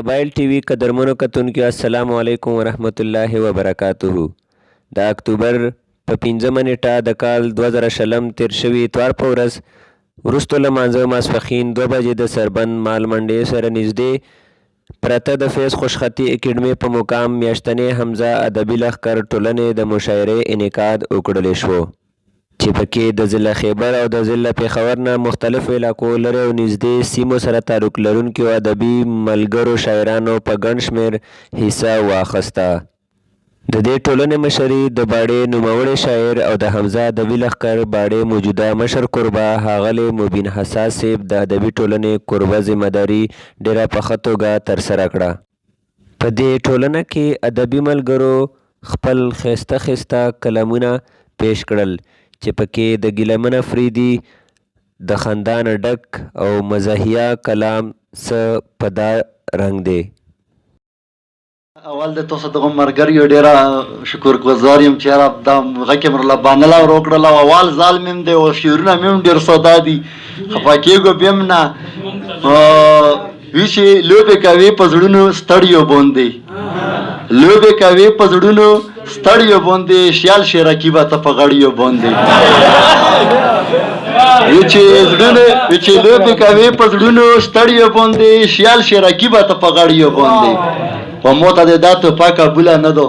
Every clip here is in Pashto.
قبایل ټي وي قدرمنو کتونکو السلام علیکم ورحمت الله وبرکاتہ. د اکتوبر په 5مه نیټه د کال 2020 تیر شوي اتوار په ورځ وروستو له مانځه ماسپښین 2 بجې د سربند مال منډۍ سره نږدې پرته د فیض خوشخطي اکیډمۍ په مقام میاشتنۍ حمزه ادبي لښکر ټولنې د مشاعرې انعقاد وکړلی شو چې پکې د ضلع خیبر او د ضلع پېښور نه مختلفو علاقو لرې او نږدې سیمو سره تعلق لرونکو ادبي ملګرو شاعرانو په ګڼ شمېر حصه واخیسته. د دې ټولنې مشري د باړې نوموړی شاعر او د حمزه ادبي لښکر باړې موجوده مشر کوربه ښاغلی مبین حساس صاحب د ادبي ټولنې کوربه ذمهداري ډېره په ښه توګه ترسره کړه. په دې ټولنه کې ادبي ملګرو خپل ښایسته کلامونه پیش کړل چې پکې د ګیلمن افریدي د خندا نه ډک او مزاحیه کلام څه په دا رنګ دی. اول د تاسو دغه مرګریو ډېره شکرګزار یم چې یاره دا غږ یې مرله بانله ور وکړله او اول ځال مې هم دی او شعرونه مې هم ډېر ساده دي خفه کېږو بیا هم نه وي چې لوبې کوې په زړونو ستړیو باندې لوبې کوې په زړونو ستړیو باندې شیال شي رقیبه ته په غړیو باندې وي چې لوبې کوې په زړونو ستړیو باندې شیال شي رقیبه ته په غړیو باندې و موته د دا توپک قبوله نه دو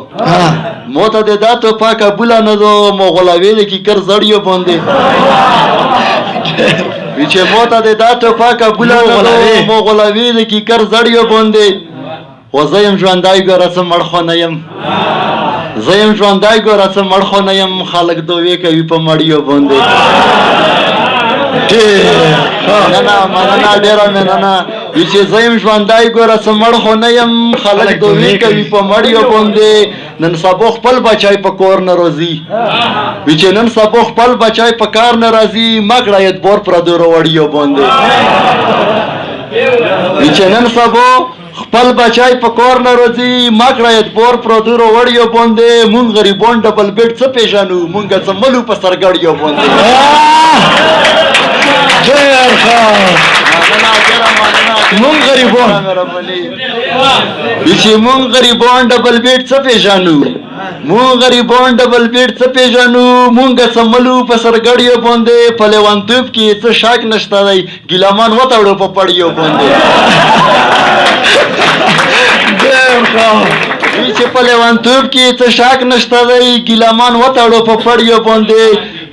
موته د دا توپک قبوله نه دو مغولوی د کیکر زړیو باندې وی چې موته د دا توپک قبوله نه دو مغولوی د کیکر زړیو باندې و زه یم ژوندی ګوره څه مړ خو نه یم زه یم ژوندی ګوره څه مړ خو نه یم خلک دوې کوي په مړیو باندې مننه ډېره مننه وي چې زه یم ژوندی ګوره څه مړ خو نه یم خلک دوې کوي په مړیو باندې نن سبا خپل بچی په کور نه راځي وي چې نن سبا خپل بچی په کار نه راځي مه کړه اعتبار پردو راوړیو باندې وي چې نن سبا خپل بچای په کور نه راځي ما کړه اعتبار پردو راوړیو باندې مونږ غریبان ډبل بیډ څه پېژنو مونږ څه ملو په سرګړیو باندې مونږ غریبان چې مونږ غریبان ډبل بیډ څه پېژنو مونږ غریبان ډبل بیډ څه پېژنو مونږ څه ملو په سرګړیو باندې په لیونتوب کې څه شک نشته دی ګیلامان وتړو په پړیو باندې وی چې په لیونتوب کې څه شک نشته دی ګیلامان وتړو په پړیو باندې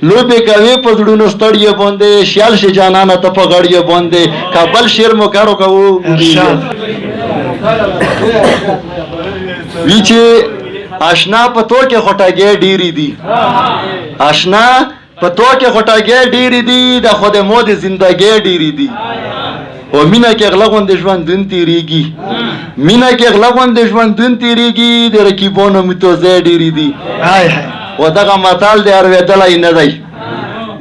لوبې کوې په زړونو ستړیو باندې شیال شي جانانه ته په غړیو باندې کابل شعر مو کارو کوو وی چې آشنا په تو کې خوټاګې ډېرې دي آشنا په تو کې خوټاګې ډېرې دي د خود مو د زندګۍ ډېرې دي او مینه کې غلا غوندې ژوندون تېرېږي مینه کې غلا غوندې ژوندون تېرېږي د رقیبانو متوزې ډېرې دي و دغه متال دی اورېدلی نه دی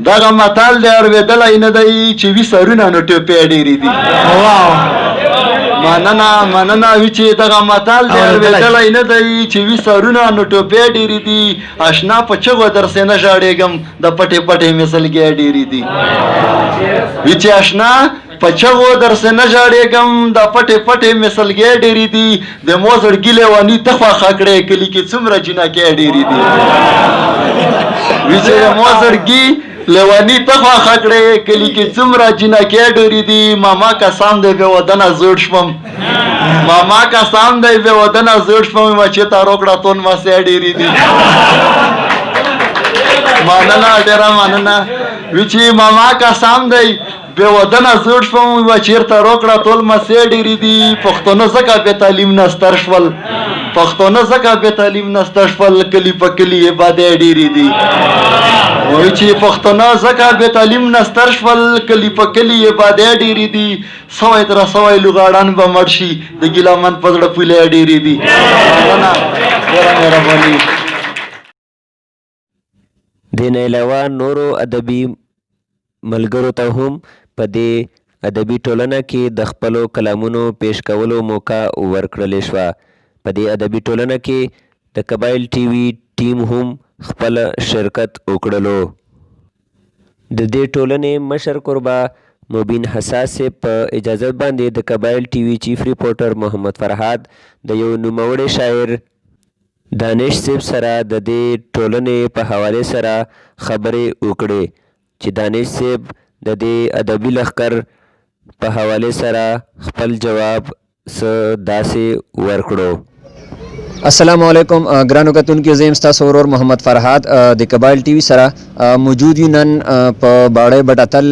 دغه متال دی اورېدلی نه دی چې وي سرونه نو ټوپې ډېرې دي مننه وي چې دغه متال دی اورېدلی نه دی چې وي سرونه نو ټوپې ډېرې دي اشنا په چغو درسې نه ژاړېږم د پټې پټې مې سلګۍ ډېرې دي وي چې اشنا په چغو درسې نه ژاړېږم د پټې پټې مې سلګۍ ډېرې دي د مو زړګي لیوني ته خواښه کړې کلي کې څومره جنکۍ ډېرې دي وي چې د مو زړګي لیوني ته خواښه کړې کلي کې څومره جنکۍ ډېرې دي ماما قسم دی بې ودنه زوړ شوم ماما قسم دی بې ودنه زوړ شوم مچې ته روکړه تون مسۍ ډېرې دي مننه ډېره مننه وي چې ماما قسم دی بې ودنه زوړ شوم و چېرته روکړه ټول مسۍ ډېرې دي پښتانه ځکه بې تعلیم نه ستر شول پښتانه ځکه بې تعلیم نه ستر شول کلي په کلي یې بادۍ ډېرې دي وایي چې پښتانه ځکه بې تعلیم نه ستر شول کلي په کلي یې بادۍ ډېرې دي سوی تر سوی لوغاړن به مړ شي د ګیلمن په زړه پولۍ ډېرې دي مننه ډېره مهرباني. دې نه علاوه نورو ادبي ملګرو ته هم په دې ادبي ټولنه کې د خپلو کلامونو پیش کولو موقع ورکړلې شوه. په دې ادبي ټولنه کې د قبایل ټي وي ټیم هم خپل شرکت وکړلو. د دې ټولنې مشر کوربه مبین حساس صاحب په اجازت باندې د قبایل ټي وي چیف ریپورټر محمد فرهاد د یو نوموړی شاعر دانش صاحب سره د دې ټولنې په حوالې سره خبرې وکړې چې دانش صاحب د دې ادبي لښکر په حوالې سره خپل جواب څه داسې ورکړو. السلام علیکم ګرانو کتونکو، زه یم ستاسو ورور محمد فرهاد د قبایل ټي وي سره موجود یو نن په باړی بټاتل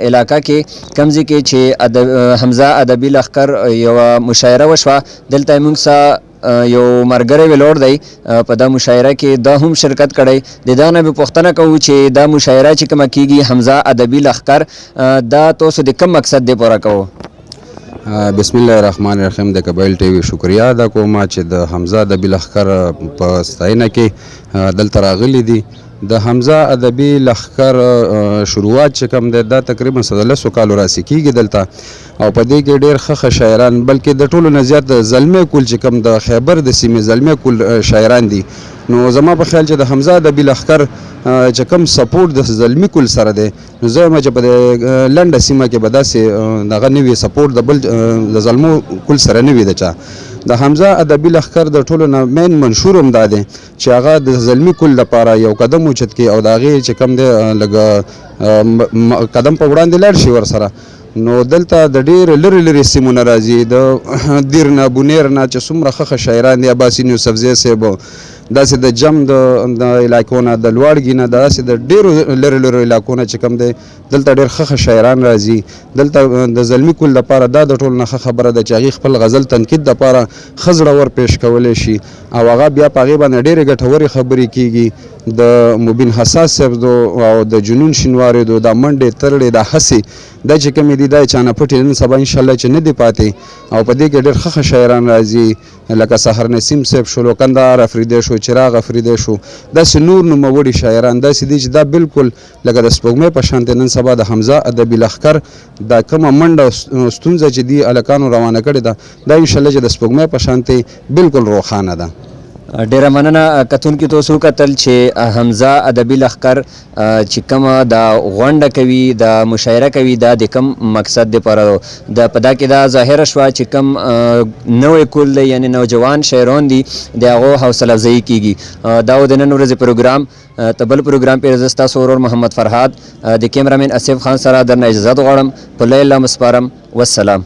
علاقه کې کوم ځای کې چې حمزه ادبي لښکر یوه مشاعره وشوه. دلته یې موږ سره یو ملګری ویلوړ دی په دا مشاعره کې دا هم شرکت کړی. د دا نه به پوښتنه کوو چې دا مشاعره چې کومه کیږي حمزه ادبي لښکر دا تاسو د کوم مقصد دی پوره کوو؟ بسم الله الرحمن الرحیم. د قبایل ټي وي شکریا ادا کوم چې د حمزه ادبي لښکر په ستاینه کې دلته راغلي دي. د حمزه ادبي لښکر شروعات چې کوم دی دا تقریبا 13 کالو راسې کېږي دلته، او په دې کې ډېر ښه شاعران بلکې د ټولو نه زیات زلمی کول چې کوم د خیبر د سیمې زلمی کول شاعران دي. نو زما په خیال چې د حمزه ادبي لښکر چې کوم سپورټ د زلمی کول سره دی، نو زه وایم چې په لنډه سیمه کې به داسې دغه نه وي سپورټ د بل د زلمو کول سره نه وي د چا. د حمزه ادبي لښکر د ټولو نه مین منشور هم دا دی چې هغه د زلمی کول لپاره یو قدم اوچت کړي او د هغې چې کوم دی لږ قدم په وړاندې لاړ شي ورسره. نو دلته د ډېر لرې لرې سیمو نه راځي، د دیر نه بونیر نه چې څومره ښه شاعران دي، عباسین یوسفزی صاحب داسې د جم د علاقو نه، د لوړګي نه، داسې د ډېرو لرې لرې علاقو نه چې کوم دی دلته ډېر ښه شاعران راځي. دلته د زلمي کول لپاره دا د ټولو نه ښه خبره ده چې هغې خپل غزل تنقید دپاره ښه زړور پیش کولی شي او هغه بیا په هغې باندې ډېرې ګټورې خبرې کېږي. د مبین حساس صاحب دو او د جنون شینوارې دو دا منډې ترړې دا هسې دا چې کومې دي دا یې چانه پټې نن سبا انشاءالله چې نه دي پاتې، او په دې کې ډېر ښه شاعران راځي لکه سحر نسیم صاحب شو، کندهار افریدی شو، چراغ افریدی شو، داسې نور نوموړي شاعران داسې دي چې دا بالکل لکه د سپوږمۍ په شانتې نن سبا د حمزه ادبي لښکر دا کومه منډه ستونزه چې دي هلکانو روانه کړې ده دا انشاءالله چې د سپوږمۍ په شانتې بالکل روښانه ده. ډیره مننه کتونکو، تاسو وکتل چې حمزه ادبي لښکر چې کومه دا غونډه کوي، دا مشاعره کوي، دا د کوم مقصد دپاره د په دا کې دا ظاهره شوه چې کوم نوی کول دی یعنې نوجوان شاعران دي د هغو حوصله افزایي کېږي. دا و د نن ورځې پروګرام. ته بل پروګرام پرې زه ستاسو ورور محمد فرهاد د کیمرامین اسف خان سره درنه اجازت غواړم. په لی الله مسپارم. والسلام.